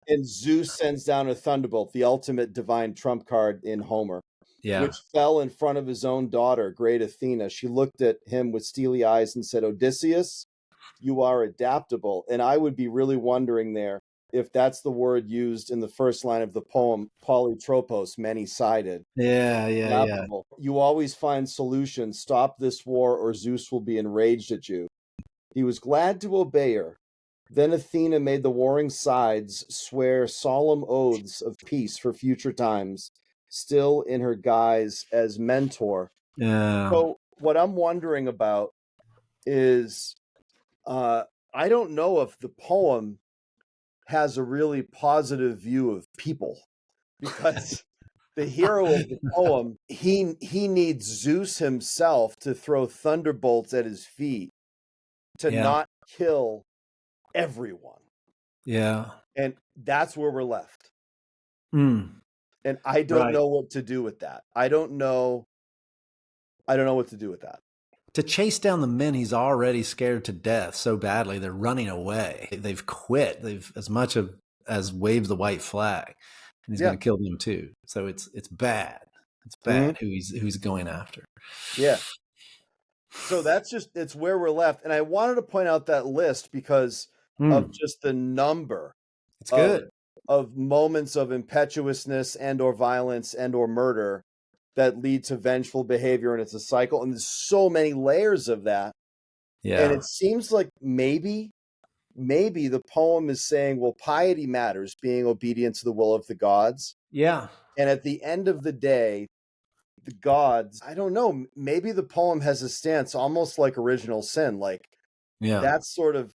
And Zeus sends down a thunderbolt, the ultimate divine trump card in Homer, Yeah. which fell in front of his own daughter, great Athena. She looked at him with steely eyes and said, Odysseus, you are adaptable. And I would be really wondering there if that's the word used in the first line of the poem, polytropos, many-sided. Yeah. Adaptable. You always find solutions. Stop this war or Zeus will be enraged at you. He was glad to obey her. Then Athena made the warring sides swear solemn oaths of peace for future times, still in her guise as mentor. Yeah. So what I'm wondering about is, I don't know if the poem has a really positive view of people, because the hero of the poem, he needs Zeus himself to throw thunderbolts at his feet to not kill everyone. Yeah. And that's where we're left. Mm. And I don't know what to do with that. I don't know what to do with that. To chase down the men he's already scared to death so badly, they're running away. They've quit. They've as much as waved the white flag, and he's going to kill them too. So it's bad. It's bad who he's going after. Yeah. So it's where we're left. And I wanted to point out that list because of just the number. It's good. Of moments of impetuousness and or violence and or murder that lead to vengeful behavior, and it's a cycle, and there's so many layers of that. Yeah. And it seems like maybe the poem is saying, well, piety matters, being obedient to the will of the gods. Yeah. And at the end of the day, the gods, I don't know, maybe the poem has a stance almost like original sin, like that's sort of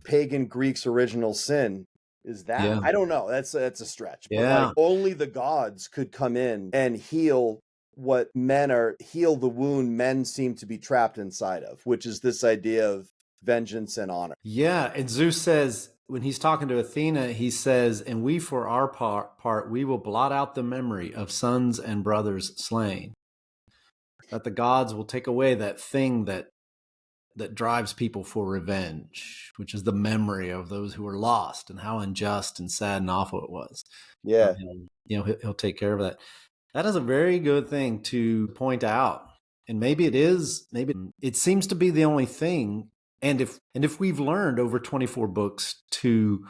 pagan Greek's original sin. Is that? Yeah. I don't know. That's a stretch. But Yeah. like only the gods could come in and heal the wound men seem to be trapped inside of, which is this idea of vengeance and honor. Yeah. And Zeus says, when he's talking to Athena, he says, and we for our part, we will blot out the memory of sons and brothers slain. That the gods will take away that thing that drives people for revenge, which is the memory of those who were lost and how unjust and sad and awful it was. Yeah. He'll take care of that. That is a very good thing to point out. And maybe it seems to be the only thing. And if we've learned over 24 books to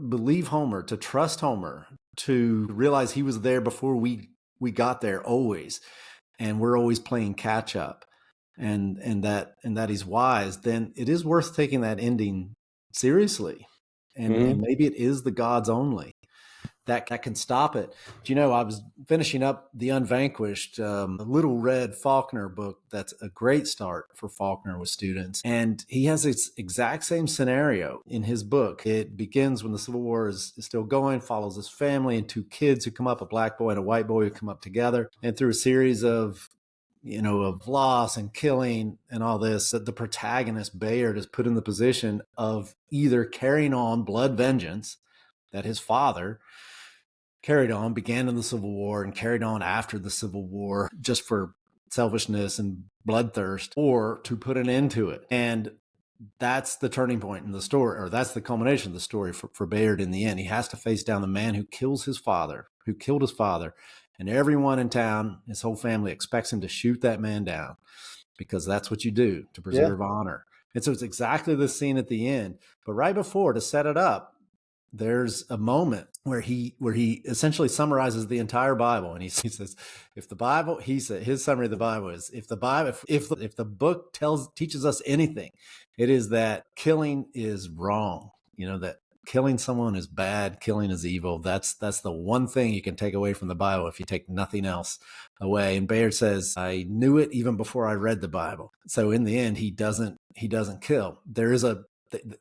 believe Homer, to trust Homer, to realize he was there before we got there always, and we're always playing catch up, and that he's wise, then it is worth taking that ending seriously. And maybe it is the gods only that can stop it. Do you know, I was finishing up The Unvanquished, a Little Red Faulkner book that's a great start for Faulkner with students. And he has this exact same scenario in his book. It begins when the Civil War is still going, follows his family and two kids who come up, a black boy and a white boy who come up together. And through a series of loss and killing and all this, that the protagonist, Bayard, is put in the position of either carrying on blood vengeance that his father began in the Civil War and carried on after the Civil War just for selfishness and bloodthirst, or to put an end to it. And that's the turning point in the story, or that's the culmination of the story for Bayard in the end. He has to face down the man who killed his father, and everyone in town, his whole family, expects him to shoot that man down because that's what you do to preserve honor. And so it's exactly the scene at the end. But right before, to set it up, there's a moment where he essentially summarizes the entire Bible, and he says, "If the Bible," he said, his summary of the Bible is, "If the Bible, if the book teaches us anything, it is that killing is wrong. You know, that killing someone is bad, killing is evil. That's the one thing you can take away from the Bible if you take nothing else away." And Bayard says, "I knew it even before I read the Bible." So in the end, he doesn't kill.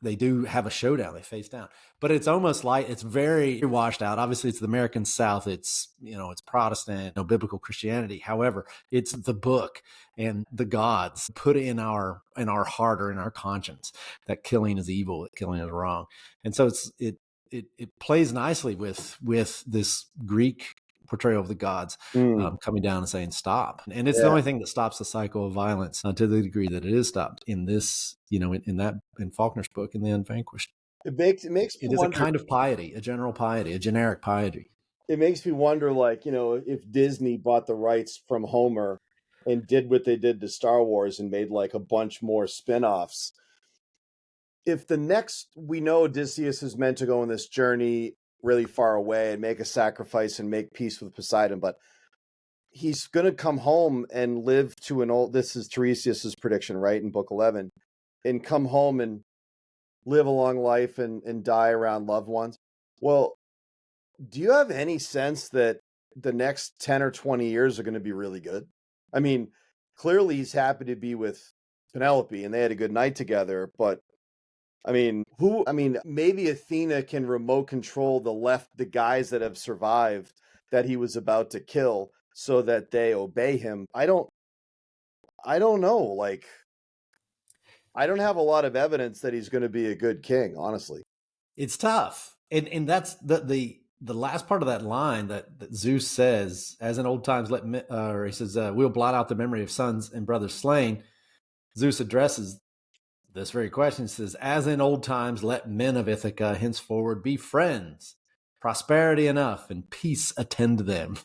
They do have a showdown. They face down, but it's almost like it's very washed out. Obviously, it's the American South. It's it's Protestant, no biblical Christianity. However, it's the book and the gods put in our heart or in our conscience that killing is evil, that killing is wrong, and so it plays nicely with this Greek portrayal of the gods coming down and saying stop, and it's the only thing that stops the cycle of violence to the degree that it is stopped in this, in Faulkner's book, in The Unvanquished. It makes me is wonder, a kind of piety, a general piety, a generic piety. It makes me wonder, if Disney bought the rights from Homer and did what they did to Star Wars and made like a bunch more spin-offs. If we know Odysseus is meant to go on this journey really far away and make a sacrifice and make peace with Poseidon, but he's going to come home and live to this is Tiresias's prediction, right, in book 11, and come home and live a long life and die around loved ones. Well, do you have any sense that the next 10 or 20 years are going to be really good? I mean, clearly he's happy to be with Penelope and they had a good night together, but maybe Athena can remote control the guys that have survived that he was about to kill so that they obey him. I don't know. Like, I don't have a lot of evidence that he's going to be a good king, honestly. It's tough. And that's the last part of that line that Zeus says, as in old times, he says, we'll blot out the memory of sons and brothers slain. Zeus addresses this very question. Says, as in old times, let men of Ithaca henceforward be friends, prosperity enough, and peace attend them.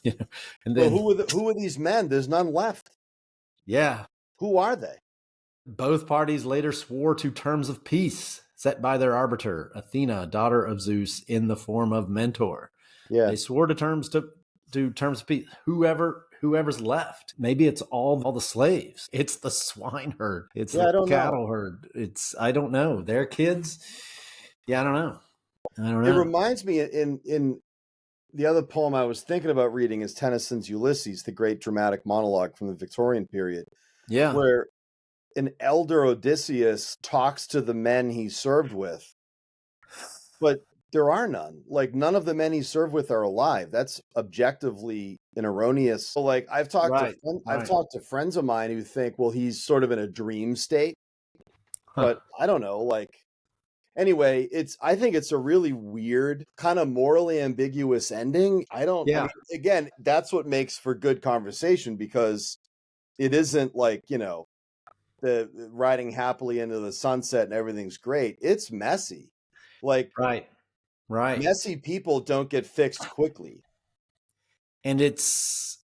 And then, who are these men? There's none left. Yeah. Who are they? Both parties later swore to terms of peace set by their arbiter, Athena, daughter of Zeus, in the form of Mentor. Yeah. They swore to terms of peace. Whoever's left. Maybe it's all the slaves. It's the swine herd. It's the cattle herd. I don't know. Their kids. Yeah, I don't know. It reminds me in the other poem I was thinking about reading is Tennyson's Ulysses, the great dramatic monologue from the Victorian period. Yeah. Where an elder Odysseus talks to the men he served with, but there are none. Like, none of the men he served with are alive. That's objectively an erroneous. So, like, I've talked to friends of mine who think, well, he's sort of in a dream state. But I don't know. Like, anyway, I think it's a really weird, kind of morally ambiguous ending. Again, that's what makes for good conversation, because it isn't like, the riding happily into the sunset and everything's great. It's messy. Like, right. Messy people don't get fixed quickly. And it's,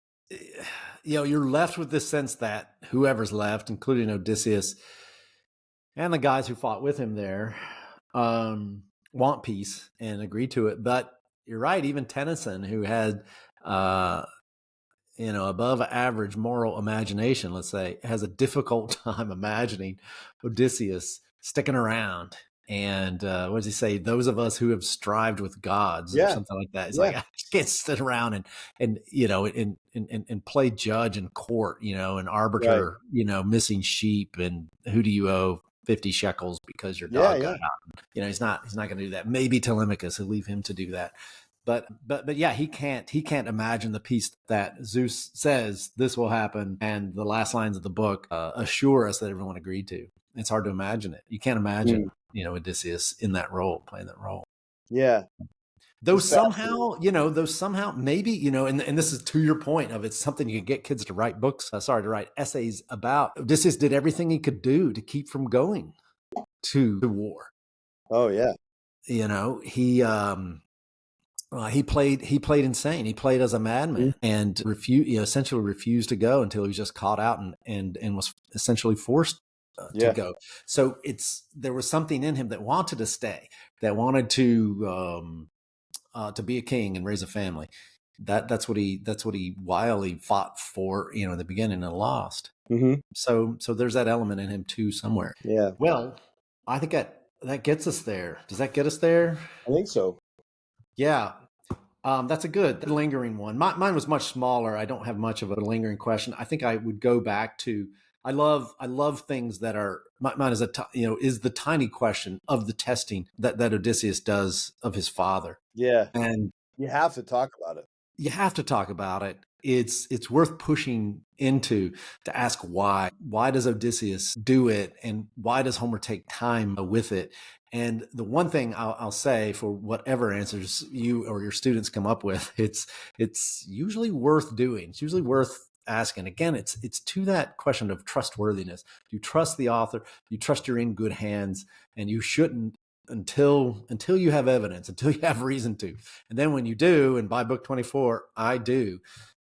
you're left with this sense that whoever's left, including Odysseus and the guys who fought with him there, want peace and agree to it. But you're right. Even Tennyson, who had, above average moral imagination, let's say, has a difficult time imagining Odysseus sticking around. And what does he say? Those of us who have strived with gods, or something like that. It's like, I just can't sit around and play judge in court, and arbiter, missing sheep, and who do you owe 50 shekels because your dog got out? He's not going to do that. Maybe Telemachus will leave him to do that. But yeah, he can't imagine the peace that Zeus says this will happen, and the last lines of the book assure us that everyone agreed to. It's hard to imagine it. You can't imagine, Odysseus in that role, playing that role. Yeah. Though somehow, maybe, and this is to your point of it's something you can get kids to write essays about. Odysseus did everything he could do to keep from going to the war. Oh yeah. You know, he played insane. He played as a madman and essentially refused to go until he was just caught out and was essentially forced to go. So there was something in him that wanted to stay, that wanted to be a king and raise a family. That's what he wildly fought for, in the beginning and lost. Mm-hmm. So there's that element in him too somewhere. Yeah. Well, I think that gets us there. Does that get us there? I think so. Yeah. That's a good lingering one. Mine was much smaller. I don't have much of a lingering question. I think I would go back to, I love things that are, mine is is the tiny question of the testing that Odysseus does of his father. Yeah. And you have to talk about it. You have to talk about it. It's worth pushing into to ask why. Why does Odysseus do it? And why does Homer take time with it? And the one thing I'll say, for whatever answers you or your students come up with, it's usually worth doing. It's usually worth asking. Again, it's to that question of trustworthiness. Do you trust the author? Do you trust you're in good hands? And you shouldn't until you have evidence, until you have reason to. And then when you do, and by book 24, I do,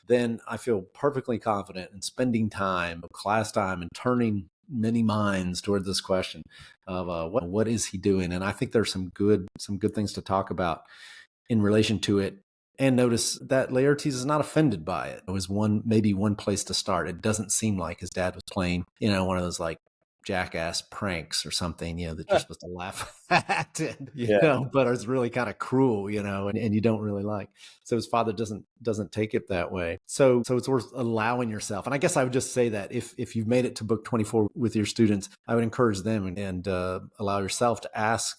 then I feel perfectly confident in spending time, class time, and turning many minds toward this question of what is he doing? And I think there's some good things to talk about in relation to it. And notice that Laertes is not offended by it. It was maybe one place to start. It doesn't seem like his dad was playing, one of those like jackass pranks or something, that you're supposed to laugh at, but it's really kind of cruel, and you don't really like. So his father doesn't take it that way. So it's worth allowing yourself. And I guess I would just say that if you've made it to book 24 with your students, I would encourage them and allow yourself to ask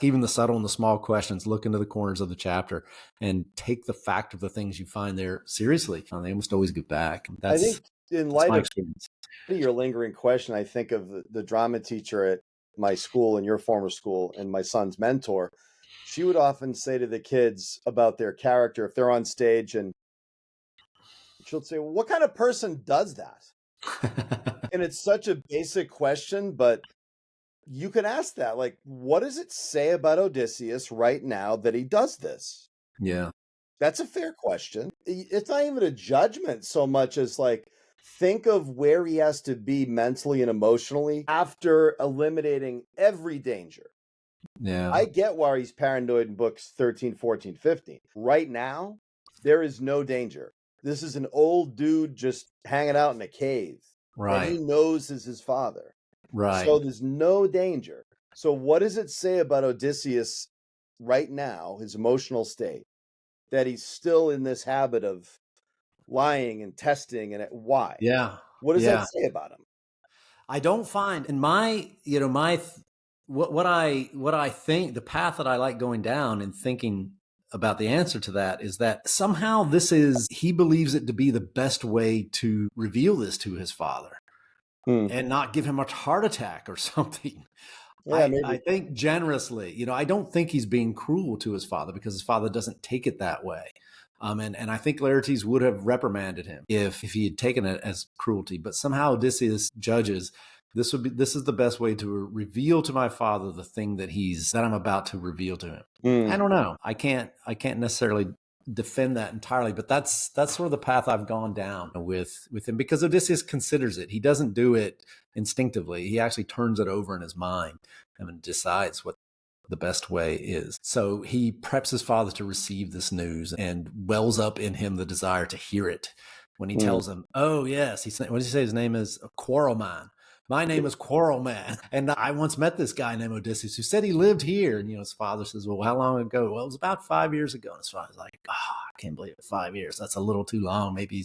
even the subtle and the small questions, look into the corners of the chapter, and take the fact of the things you find there seriously. They almost always get back. I think in light of experience. Your lingering question, I think of the drama teacher at my school and your former school and my son's mentor. She would often say to the kids about their character if they're on stage, and she'll say, well, what kind of person does that? And it's such a basic question, but you can ask that, like, what does it say about Odysseus right now that he does this? Yeah. That's a fair question. It's not even a judgment so much as like, think of where he has to be mentally and emotionally after eliminating every danger. Yeah. I get why he's paranoid in books 13, 14, 15. Right now, there is no danger. This is an old dude just hanging out in a cave. Right. And he knows is his father. Right. So there's no danger. So what does it say about Odysseus right now, his emotional state, that he's still in this habit of lying and testing, and why? Yeah. What does that say about him? I don't find in what I think, the path that I like going down and thinking about the answer to that is that somehow he believes it to be the best way to reveal this to his father and not give him a heart attack or something. Yeah, I think generously, I don't think he's being cruel to his father because his father doesn't take it that way. And I think Laertes would have reprimanded him if he had taken it as cruelty. But somehow Odysseus judges this is the best way to reveal to my father the thing that I'm about to reveal to him. I don't know. I can't necessarily defend that entirely, but that's sort of the path I've gone down with him, because Odysseus considers it. He doesn't do it instinctively. He actually turns it over in his mind and decides what the best way is. So he preps his father to receive this news and wells up in him the desire to hear it. When he tells him, oh yes, what does he say? His name is Quarrel Man. My name is Quarrel Man. And I once met this guy named Odysseus who said he lived here. And, his father says, well, how long ago? Well, it was about 5 years ago. And his father's like, I can't believe it. 5 years. That's a little too long. Maybe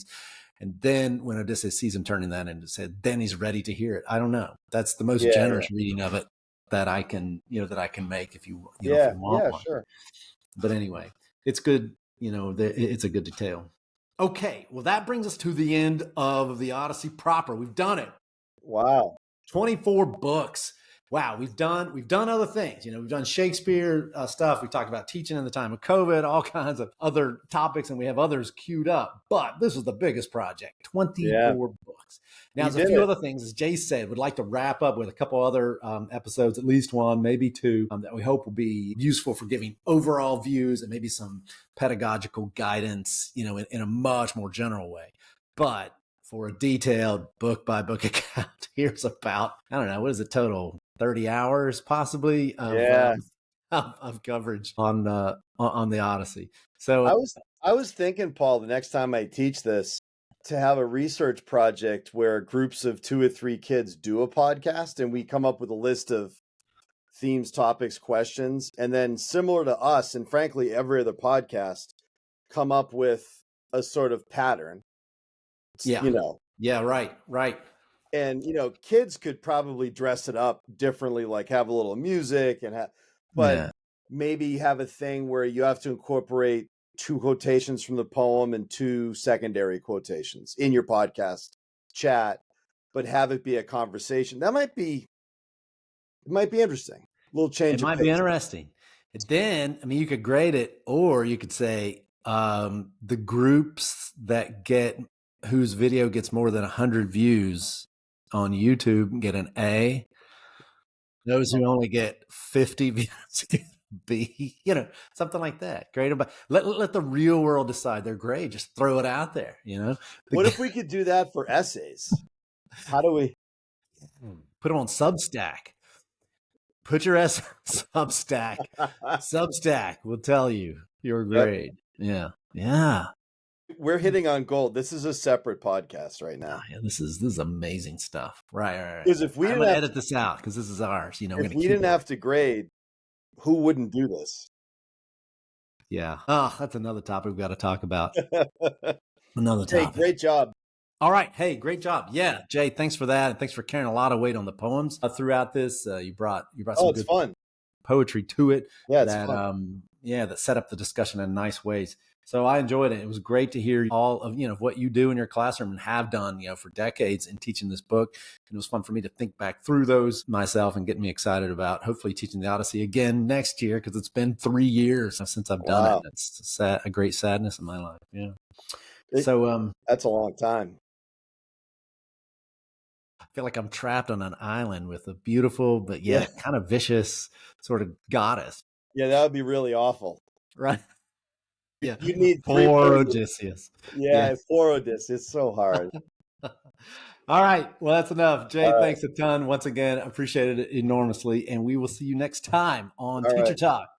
and then when Odysseus sees him turning that into said, then he's ready to hear it. I don't know. That's the most generous reading of it that I can make if you want one. Sure. But anyway, it's good. It's a good detail. Okay. Well, that brings us to the end of the Odyssey proper. We've done it. Wow. 24 books. wow, we've done other things. We've done Shakespeare stuff. We talked about teaching in the time of COVID, all kinds of other topics, and we have others queued up. But this was the biggest project, 24 books. Now, there's a few other things, as Jay said, would like to wrap up with a couple other episodes, at least one, maybe two, that we hope will be useful for giving overall views and maybe some pedagogical guidance, in a much more general way. But for a detailed book by book account, here's about, I don't know, what is it total? 30 hours possibly of coverage on the Odyssey. So I was thinking, Paul, the next time I teach this, to have a research project where groups of 2 or 3 kids do a podcast and we come up with a list of themes, topics, questions, and then similar to us and frankly every other podcast, come up with a sort of pattern. Yeah, right. And kids could probably dress it up differently, like have a little music but maybe have a thing where you have to incorporate 2 quotations from the poem and 2 secondary quotations in your podcast chat, but have it be a conversation. It might be interesting. A little change. It might be interesting. And then, you could grade it, or you could say the groups whose video gets more than 100 views on YouTube get an A. Those who only get 50 views get B. Something like that. Grade them by, let the real world decide their grade. Just throw it out there. What if we could do that for essays? How do we put them on Substack? Put your essay on Substack. Substack will tell you your grade. Yep. Yeah. We're hitting on gold. This is a separate podcast right now. Yeah, this is amazing stuff. Right. Because if we I'm going to edit this out because this is ours. If we didn't have to grade, who wouldn't do this? Yeah. Oh, that's another topic we've got to talk about. Another topic. Hey, great job. All right. Hey, great job. Yeah, Jay, thanks for that. And thanks for carrying a lot of weight on the poems throughout this. You brought some good fun poetry to it. Yeah, it's fun. That set up the discussion in nice ways. So I enjoyed it. It was great to hear all of, what you do in your classroom and have done, for decades in teaching this book. And it was fun for me to think back through those myself and get me excited about hopefully teaching the Odyssey again next year, because it's been 3 years since I've done it. It's a great sadness in my life. Yeah. So that's a long time. I feel like I'm trapped on an island with a beautiful, but kind of vicious sort of goddess. Yeah, that would be really awful. Right. Yeah, you need poor Odysseus. Yeah, poor Odysseus. It's so hard. All right. Well, that's enough. Jay, thanks a ton. Once again, appreciated it enormously. And we will see you next time on Teacher Talk.